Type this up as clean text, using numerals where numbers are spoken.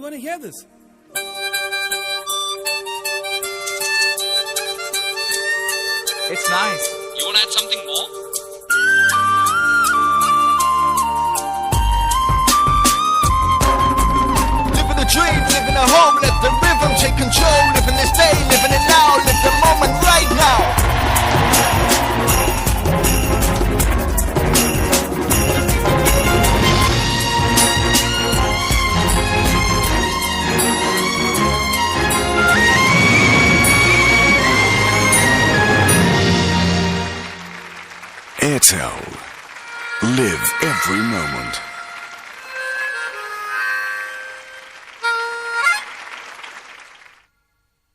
want to hear this. It's nice. You want to add something more? Living a dream, living a home, let the rhythm take control. Living this day, living it now, live the moment right now. Airtel. Live every moment.